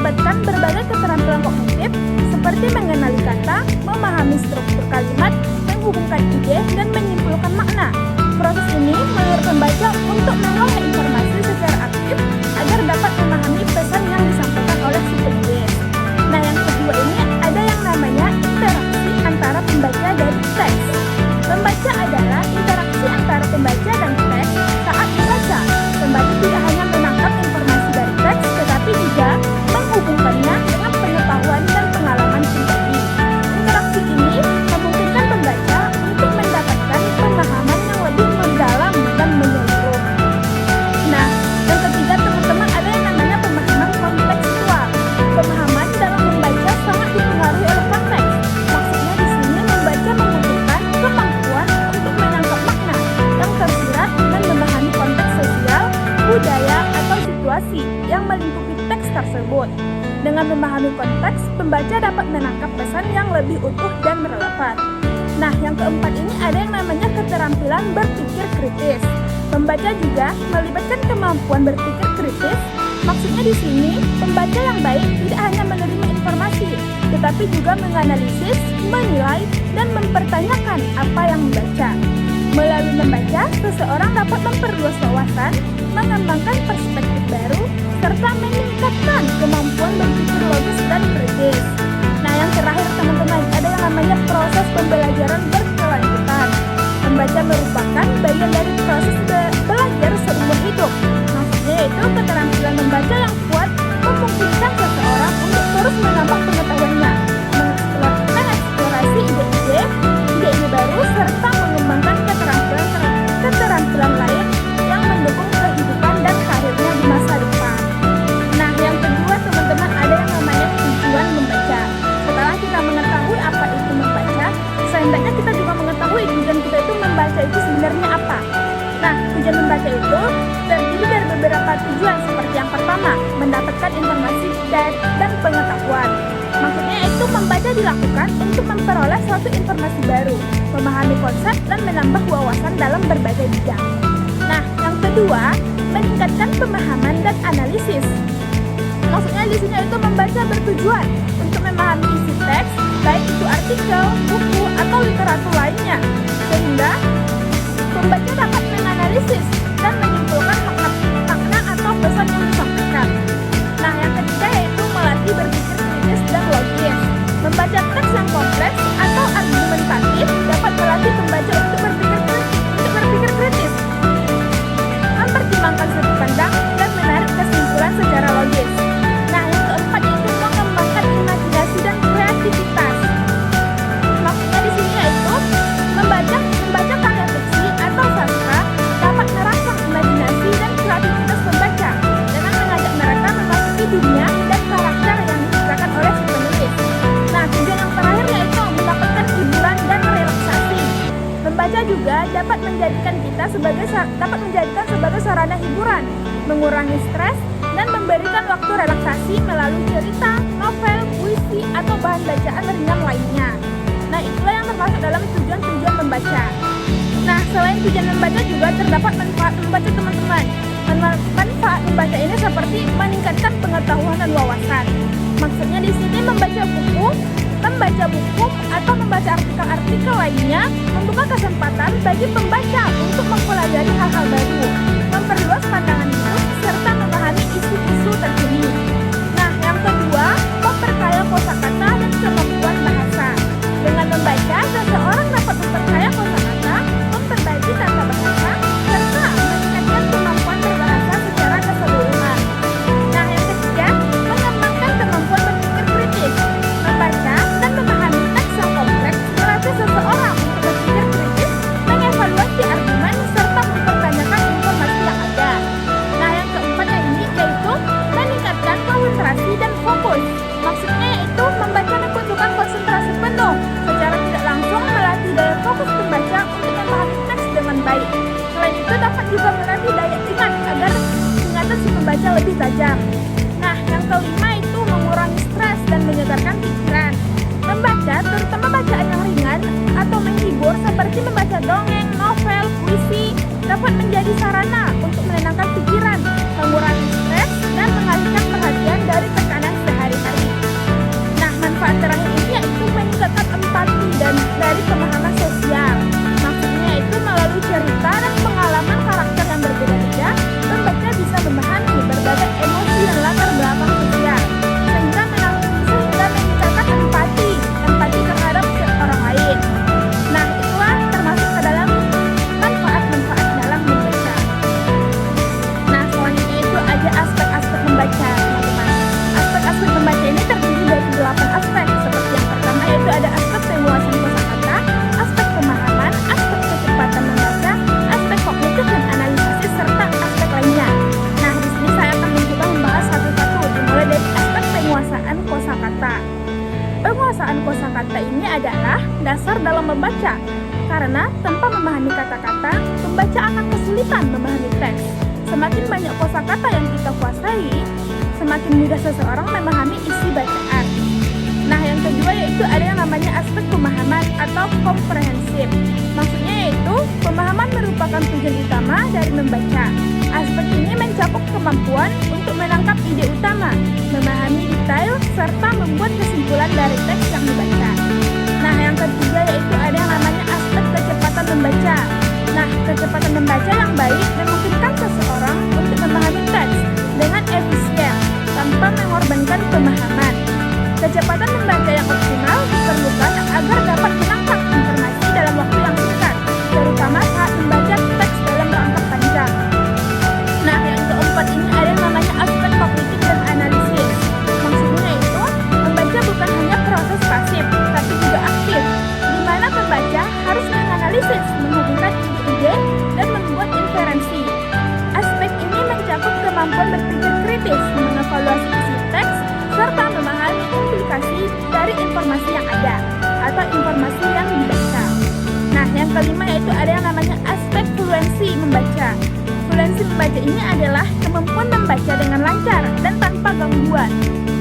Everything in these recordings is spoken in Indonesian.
melibatkan berbagai keterampilan kognitif seperti mengenali kata, memahami struktur kalimat, menghubungkan ide, dan menyimpulkan makna. Proses ini menurut pembaca untuk mengolah informasi secara aktif agar dapat memahami pesan yang disampaikan oleh si penulis. Nah, yang kedua ini ada yang namanya interaksi antara pembaca dan teks. Membaca adalah interaksi antara pembaca dan teks saat membaca. Pembaca tidak hanya menangkap informasi dari teks, tetapi juga menghubungkannya dengan pengetahuan dan pengalaman pribadi. Interaksi ini memungkinkan pembaca untuk mendapatkan pemahaman yang lebih mendalam dan menyeluruh. Nah, yang ketiga teman-teman ada yang namanya pemahaman kontekstual. Pemahaman dalam membaca sangat dipengaruhi oleh konteks. Maksudnya di sini membaca membutuhkan kemampuan untuk menangkap makna yang tersirat dan memahami konteks sosial, budaya, atau situasi yang melingkupi teks tersebut. Dengan memahami konteks, pembaca dapat menangkap pesan yang lebih utuh dan relevan. Nah, yang keempat ini ada yang namanya keterampilan berpikir kritis. Pembaca juga melibatkan kemampuan berpikir kritis. Maksudnya di sini, pembaca yang baik tidak hanya menerima informasi, tetapi juga menganalisis, menilai, dan mempertanyakan apa yang dibaca. Melalui membaca, seseorang dapat memperluas wawasan, mengembangkan perspektif baru, serta meningkatkan kemampuan berpikir logis dan kritis. Nah, yang terakhir teman-teman, ada yang namanya proses pembelajaran berkelanjutan. Membaca merupakan bagian dari proses belajar seumur hidup. Maksudnya yaitu keterampilan membaca yang kuat memungkinkan seseorang untuk terus menambah pengetahuannya, mengeksplorasi ide-ide baru, serta mengembangkan keterampilan lain yang mendukung kehidupan dan karirnya di masa depan. Nah, yang kedua teman-teman ada yang namanya tujuan membaca. Setelah kita mengetahui apa itu membaca, seandainya kita juga mengetahui tujuan kita itu membaca itu sebenarnya apa. Nah, tujuan membaca itu terdiri dari beberapa tujuan seperti yang pertama, mendapatkan informasi dan pengetahuan. Maksudnya itu membaca dilakukan untuk memperoleh suatu informasi baru, memahami konsep dan menambah wawasan dalam berbagai bidang. Nah, yang kedua, meningkatkan pemahaman dan analisis. Maksudnya di sini itu membaca bertujuan untuk memahami isi teks, baik itu artikel, buku, atau literatur lainnya, sehingga pembaca dapat menganalisis dan menyimpulkan makna atau pesan yang disampaikan. Nah, yang ketiga yaitu melatih berpikir kritis dan logis. Membaca teks yang kompleks atau argumentatif dapat melatih pembaca untuk berpikir kritis, mempertimbangkan sudut pandang, dan menarik kesimpulan secara logis. Nah, yang keempat yaitu mengembangkan imajinasi dan kreativitas. Maksudnya di sini yaitu membaca karya fiksi atau sastra dapat merangsang imajinasi dan kreativitas pembaca dengan mengajak mereka memasuki dunia dan karakter yang diciptakan oleh si penulis. Nah, tujuan yang terakhir yaitu mendapatkan hiburan dan relaksasi. Membaca juga dapat menjadikan sebagai sarana hiburan, mengurangi stres, dan memberikan waktu relaksasi melalui cerita, novel, puisi, atau bahan bacaan ringan lainnya. Nah, itulah yang termasuk dalam tujuan-tujuan membaca. Nah, selain tujuan membaca juga terdapat manfaat membaca teman-teman. Manfaat membaca ini seperti meningkatkan pengetahuan dan wawasan. Maksudnya di sini membaca buku atau membaca artikel-artikel lainnya membuka kesempatan bagi pembaca untuk mempelajari hal-hal baru, memperluas pandangan hidup, serta memahami isu-isu terkini. Nah, yang kedua, memperkaya kosakata dan kemampuan bahasa. Dengan membaca, seseorang dapat memperkaya kosakata, memperbaiki tata bahasa, serta meningkatkan kemampuan berbahasa secara keseluruhan. Nah, yang ketiga, mengembangkan kemampuan berpikir kritis. Membaca dan memahami teks yang kompleks melatih seseorang untuk berpikir kritis, mengevaluasi argumen, serta mempertanyakan informasi yang ada. Nah, yang keempatnya ini yaitu meningkatkan konsentrasi dan fokus. Maksudnya yaitu membaca membutuhkan konsentrasi penuh, secara tidak langsung melatih daya fokus pembaca untuk memahami teks dengan baik. Selain itu dapat juga melatih daya ingat agar ingatan si pembaca lebih tajam. Nah, yang kelima itu mengurangi stres dan menyegarkan pikiran. Membaca, terutama bacaan yang ringan atau menghibur seperti membaca dongeng, novel, puisi, dapat menjadi sarana untuk menenangkan pikiran, mengurangi stres, dan mengalihkan perhatian dari tekanan sehari-hari. Karena tanpa memahami kata-kata, pembaca akan kesulitan memahami teks. Semakin banyak kosakata yang kita kuasai, semakin mudah seseorang memahami isi bacaan. Nah, yang kedua yaitu ada yang namanya aspek pemahaman atau komprehensif. Maksudnya yaitu pemahaman merupakan tujuan utama dari membaca. Aspek ini mencakup kemampuan untuk menangkap ide utama, memahami detail, serta membuat kesimpulan dari teks yang dibaca. Nah, yang ketiga yaitu ada yang namanya aspek kecepatan membaca. Nah, kecepatan membaca yang baik memungkinkan seseorang untuk memahami teks dengan efisien tanpa mengorbankan pemahaman. Kecepatan membaca yang optimal diperlukan agar dapat menangkap informasi dalam waktu yang singkat, terutama saat membaca teks dalam rangka panjang. Nah, yang keempat ini ada yang namanya aspek kognitif dan analisis. Maksudnya itu, membaca bukan hanya proses pasif, tapi juga aktif, di mana pembaca harus menganalisis, menghubungkan ide-ide, dan membuat inferensi. Aspek ini mencakup kemampuan berpikir kritis, mengevaluasi isi teks, serta memahami implikasi dari informasi yang ada atau informasi yang dibaca. Nah, yang kelima yaitu ada yang namanya aspek fluensi membaca. Fluensi membaca ini adalah kemampuan membaca dengan lancar dan tanpa gangguan.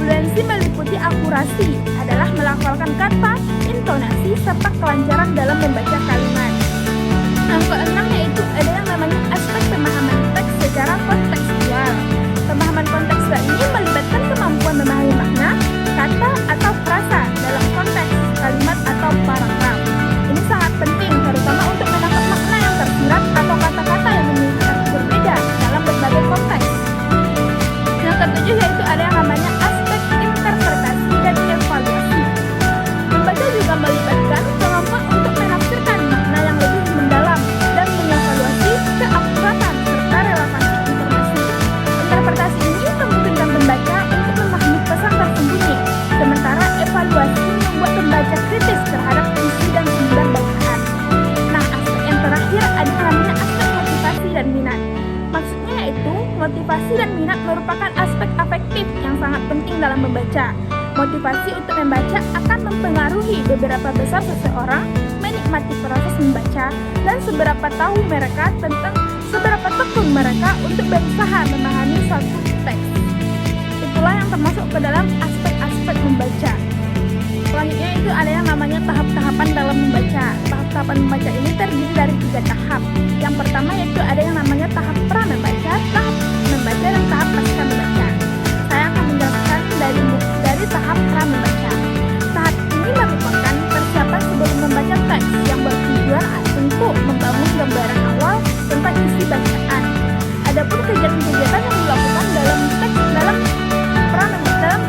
Fluensi meliputi akurasi, adalah melafalkan kata, intonasi, serta kelancaran dalam membaca kalimat. Yang keenam yaitu ada yang namanya aspek pemahaman teks secara kontekstual. Pemahaman kontekstual ini melibatkan kemampuan memahami makna, kata, atau frasa dalam konteks kalimat atau paragraf. Ini sangat penting, terutama untuk menangkap makna yang tersirat atau kata-kata yang memiliki arti berbeda dalam berbagai konteks. Yang ketujuh yaitu ada yang namanya aspek interpretasi dan evaluasi. Membaca juga melibatkan kemampuan untuk menafsirkan makna yang lebih mendalam dan mengevaluasi keakuratan serta relevansi informasi. Interpretasi ini memungkinkan pembaca untuk memahami pesan tersembunyi, sementara evaluasi membuat pembaca kritis terhadap isi dan sumber bacaan. Nah, aspek yang terakhir ada namanya aspek motivasi dan minat. Maksudnya yaitu, motivasi dan minat merupakan aspek afektif yang sangat penting dalam membaca. Motivasi untuk membaca akan mempengaruhi beberapa besar seseorang menikmati proses membaca dan seberapa tahu mereka tentang seberapa tekun mereka untuk berusaha memahami suatu teks. Itulah yang termasuk ke dalam aspek-aspek membaca. Selanjutnya itu ada yang namanya tahap-tahapan dalam membaca. Tahap-tahapan membaca ini terdiri dari 3 tahap. Yang pertama yaitu ada yang namanya tahap pra membaca, tahap membaca, dan tahap pasca membaca. Saya akan menjelaskan dari tahap pra membaca. Tahap ini merupakan persiapan sebelum membaca teks yang bertujuan untuk membangun gambaran awal tentang isi bacaan. Adapun kegiatan-kegiatan yang dilakukan dalam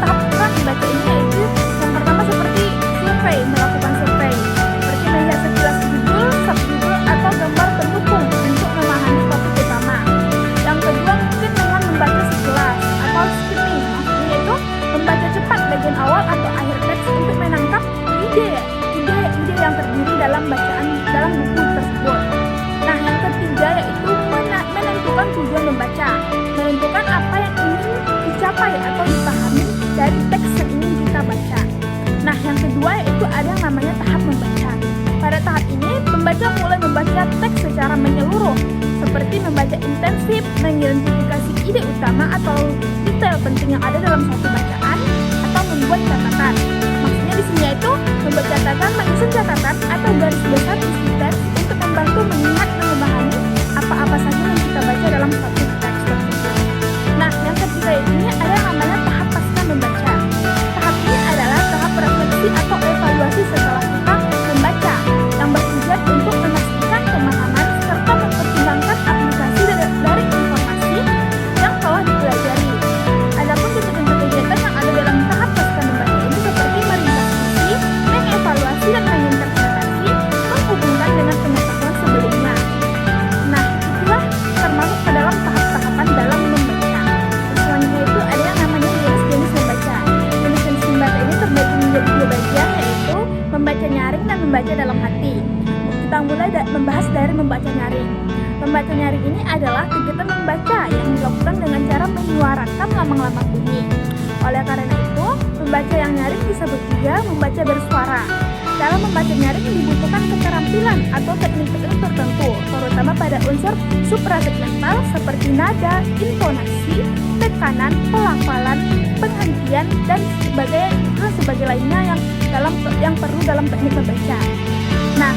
tahap pra membaca ini yaitu yang pertama seperti survei, melakukan survei, seperti melihat sekilas judul, subjudul, atau gambar pendukung untuk memahami topik utama. Yang kedua mungkin dengan membaca sekilas atau skimming, maksudnya yaitu membaca cepat bagian awal atau akhir teks untuk menangkap ide yang terdiri dalam bacaan dalam buku tersebut. Nah, yang ketiga yaitu menentukan tujuan membaca, menentukan apa yang ingin dicapai atau dipahami dari teks yang ingin kita baca. Nah, yang kedua yaitu ada yang namanya tahap membaca. Pada tahap ini, pembaca mulai membaca teks secara menyeluruh, seperti membaca intensif, mengidentifikasi ide utama atau detail penting yang ada dalam suatu bacaan, atau membuat catatan. Maksudnya di sini yaitu membuat catatan, menyusun catatan atau garis besar isi teks untuk membantu mengingat dan memahami apa-apa saja yang kita baca dalam suatu teks tersebut. Nah, yang ketiga ini ada yang namanya tahap pasca membaca. Tahap ini adalah tahap refleksi atau evaluasi setelah kita membaca, yang bertujuan untuk memastikan pemahaman serta mempertimbangkan aplikasi dari informasi yang telah dipelajari. Adapun kegiatan-kegiatan yang ada dalam tahap pasca membaca ini seperti merinci isi, mengevaluasi dan menginterpretasi, menghubungkan dengan pengetahuan sebelumnya. Nah, itulah termasuk ke dalam tahap-tahapan dalam membaca. Selanjutnya itu ada yang namanya jenis-jenis membaca. Jenis-jenis membaca ini terbagi menjadi 2 bagian, yaitu membaca nyaring dan membaca dalam hati. Kita mulai membahas dari membaca nyaring. Membaca nyaring ini adalah kegiatan membaca yang dilakukan dengan cara menyuarakan lambang-lambang bunyi. Oleh karena itu, membaca yang nyaring disebut juga membaca bersuara. dalam membaca nyaring dibutuhkan keterampilan atau teknik-teknik tertentu, terutama pada unsur suprasegmental seperti nada, intonasi, tekanan, pelafalan, penghentian, dan sebagai lainnya yang perlu dalam teknik membaca. Nah,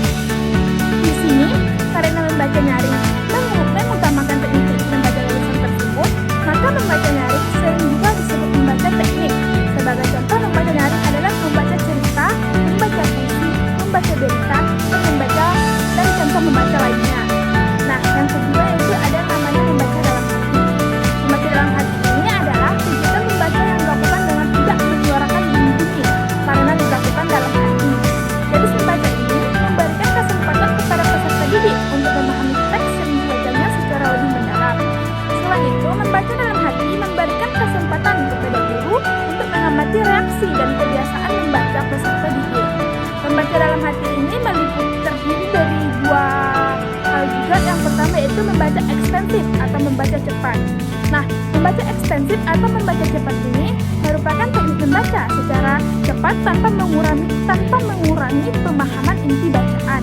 di sini karena membaca nyaring mengutamakan teknik membaca tulisan tersebut, maka membaca nyaring sering juga disebut membaca teknik. Sebagai contoh, membaca nyaring adalah membaca cerita, membaca puisi, membaca berita, dan contoh membaca lainnya. Nah, yang kedua yaitu ada namanya membaca dalam hati. Membaca dalam hati ini adalah kegiatan membaca yang dilakukan dengan tidak menyuarakan bunyi karena dilakukan dalam hati. Jadi membaca ini memberikan kesempatan kepada peserta didik untuk memahami teks yang dibacanya secara lebih mendalam. Selain itu, membaca dalam hati memberikan kesempatan kepada guru untuk mengamati reaksi dan kebiasaan membaca peserta didik. Membaca dalam hati ini terdiri dari dua hal juga. Yang pertama yaitu membaca ekstensif atau membaca cepat. Nah, membaca ekstensif atau membaca cepat ini merupakan teknik membaca secara cepat tanpa mengurangi pemahaman inti bacaan.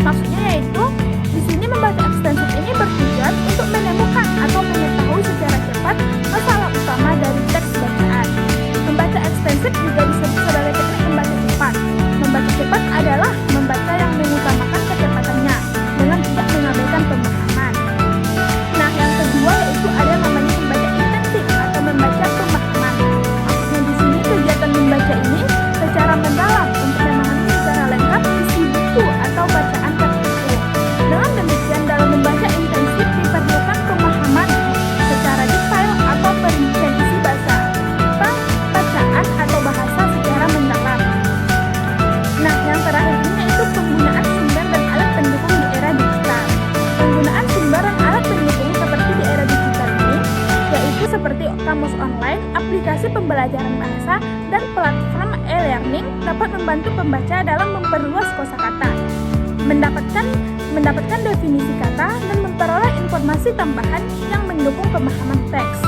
Maksudnya yaitu di sini membaca ekstensif ini bertujuan untuk menemukan atau mengetahui secara cepat masalah utama dari teks bacaan. Membaca ekstensif juga disebut sebagai teknik membaca cepat. Membaca cepat adalah membaca yang mengutamakan kecepatannya dengan tidak mengabaikan pemahaman. Nah, yang kedua yaitu ada namanya membaca intensif atau membaca pemahaman. Maksudnya di sini kegiatan membaca ini secara mendalam untuk memahami secara lengkap isi buku atau bacaan tertentu. Dengan demikian, dalam membaca intensif diperlukan pemahaman secara detail atau perincian isi bacaan atau bahasa secara mendalam. Nah, yang terakhir ini yaitu penggunaan sumber dan alat pendukung di era digital. Penggunaan sumber dan alat pendukung seperti di era digital ini yaitu seperti kamus online, aplikasi pembelajaran bahasa, dan platform e-learning dapat membantu pembaca dalam memperluas kosakata, mendapatkan definisi kata, dan memperoleh informasi tambahan yang mendukung pemahaman teks.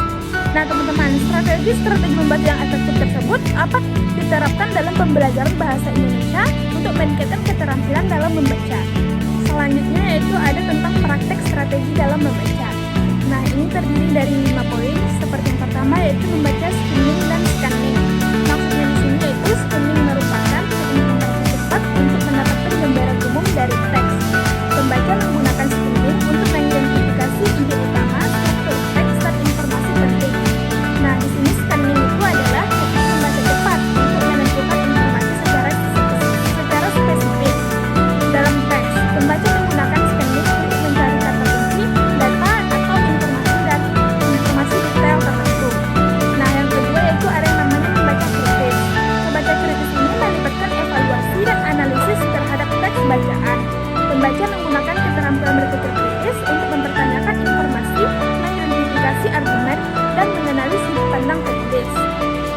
Nah, teman-teman, strategi membaca yang efektif tersebut dapat diterapkan dalam pembelajaran bahasa Indonesia untuk meningkatkan keterampilan dalam membaca. Selanjutnya yaitu ada tentang praktek strategi dalam membaca. Nah, ini terdiri dari 5 poin. Seperti yang pertama yaitu membaca skimming dan scanning. Maksudnya di sini yaitu skimming merupakan teknik membaca cepat untuk mendapatkan gambaran umum dari teks. Pembaca menggunakan skimming untuk mengidentifikasi ide utama, struktur teks, dan informasi penting. Nah, di sini scanning itu adalah teknik membaca cepat untuk menentukan informasi secara spesifik dalam teks. Pembaca menggunakan scanning untuk mencari kata kunci, data, atau informasi detail tertentu. Nah, yang kedua yaitu ada yang namanya membaca kritis. Membaca kritis ini melibatkan evaluasi dan analisis terhadap teks bacaan. Pembaca menggunakan keterampilan berpikir kritis untuk mempertanyakan informasi, mengidentifikasi argumen, dan mengenali sudut pandang penulis.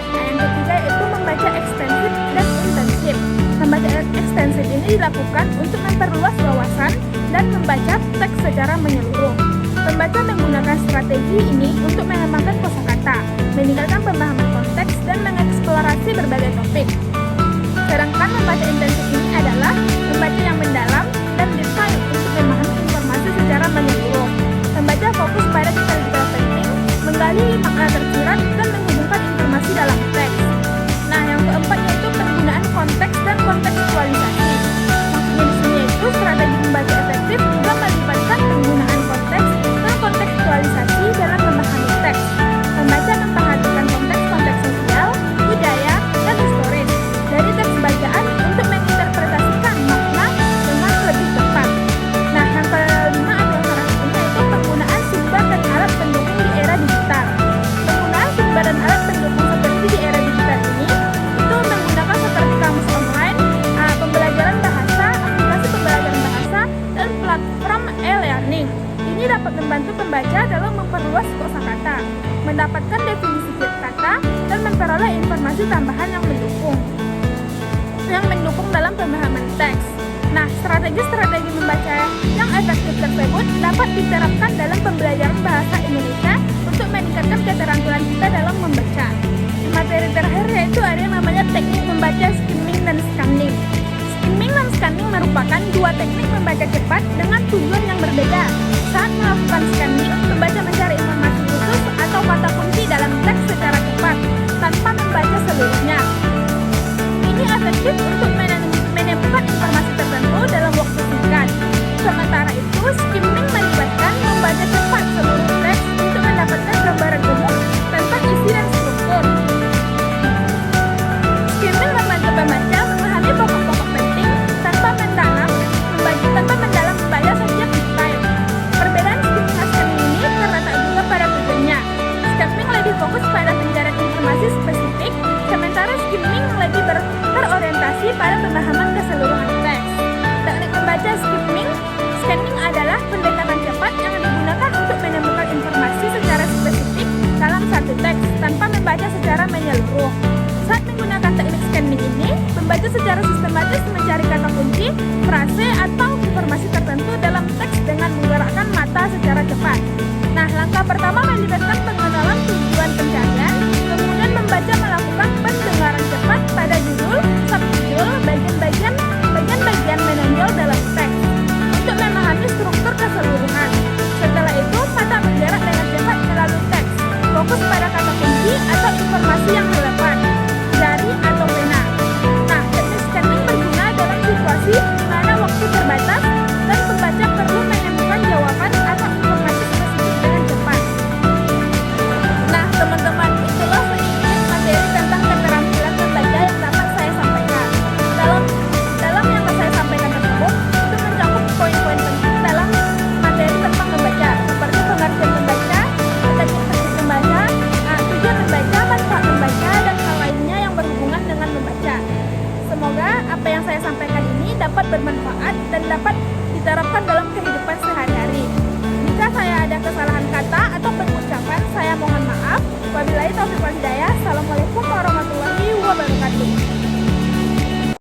Nah, yang ketiga yaitu membaca ekstensif dan intensif. Membaca ekstensif ini dilakukan untuk memperluas wawasan dan membaca teks secara menyeluruh. Pembaca menggunakan strategi ini untuk mengembangkan kosakata, meningkatkan pemahaman konteks, dan mengeksplorasi berbagai topik. Sedangkan membaca intensif ini adalah membaca yang mendalam dan detail untuk memahami informasi secara menyeluruh. Pembaca fokus pada detail-detail penting, menggali makna tersirat, dan menghubungkan informasi dalam teks. Nah, yang keempat yaitu penggunaan konteks dan kontekstualisasi. Maksudnya di sini yaitu strategi membaca efektif juga melibatkan penggunaan konteks dan kontekstualisasi dalam memahami teks. Pembaca memperhatikan konteks sosial, budaya, dan historis dari teks bacaan untuk menginterpretasikan makna dengan lebih tepat. Nah, yang kelima atau terakhir ini yaitu penggunaan sumber dan alat pendukung di era digital. Penggunaan sumber dan alat pendukung seperti di era digital ini itu menggunakan seperti kamus online, pembelajaran bahasa, aplikasi pembelajaran bahasa, dan platform e-learning. Ini dapat membantu pembaca dalam memperluas kosakata, mendapatkan definisi kata, dan memperoleh informasi tambahan yang mendukung dalam pemahaman teks. Nah, strategi-strategi membaca yang efektif tersebut dapat diterapkan dalam pembelajaran bahasa Indonesia untuk meningkatkan keterampilan kita dalam membaca. Materi terakhir yaitu ada yang namanya teknik membaca skimming dan scanning. Skimming tujuan yang berbeda. Saat melakukan scanning, pembaca mencari informasi khusus atau kata kunci dalam teks secara cepat, tanpa membaca seluruhnya. Ini efektif untuk menemukan informasi tertentu dalam waktu singkat. Sementara itu, skimming melibatkan membaca cepat seluruh teks untuk mendapatkan gambaran umum tentang isi dan struktur. Skimming membantu pembaca memahami pokok-pokok penting tanpa mendalam membaca setiap detail. Perbedaan skimming dan scanning ini terletak juga pada tujuannya. Skimming lebih fokus pada pencarian informasi spesifik, sementara skimming lebih berorientasi pada pemahaman keseluruhan teks. Teknik membaca scanning adalah pendekatan cepat yang digunakan untuk menemukan informasi secara spesifik dalam satu teks tanpa membaca secara menyeluruh. Saat menggunakan teknik scanning ini, pembaca secara sistematis mencari kata kunci, frase, atau informasi tertentu dalam teks dengan menggerakkan mata secara cepat. Nah, langkah pertama melibatkan pengenalan tujuan pencarian, kemudian membaca melakukan pendengaran cepat pada judul, subjudul, bagian-bagian menonjol dalam teks untuk memahami struktur keseluruhan. Setelah itu, mata bergerak dengan cepat melalui teks, fokus pada kata kunci atau informasi yang relevan, jari atau pena. Nah, teknik scanning berguna dalam situasi di mana waktu terbatas dan pembaca perlu menemukan jawaban atau informasi spesifik dengan cepat. Nah, teman-teman, itulah sedikit materi tentang keterampilan membaca yang dapat saya sampaikan. Dalam yang saya sampaikan tersebut, itu mencakup poin-poin penting dalam materi tentang membaca, seperti pengertian membaca, teknik membaca, tujuan membaca, manfaat membaca, dan hal lainnya yang berhubungan dengan membaca. Semoga apa yang saya sampaikan ini dapat bermanfaat dan dapat diterapkan dalam kehidupan sehari-hari. Jika saya ada kesalahan kata atau pengucapan, saya mohon maaf. Wabillahi taufiq wal hidayah.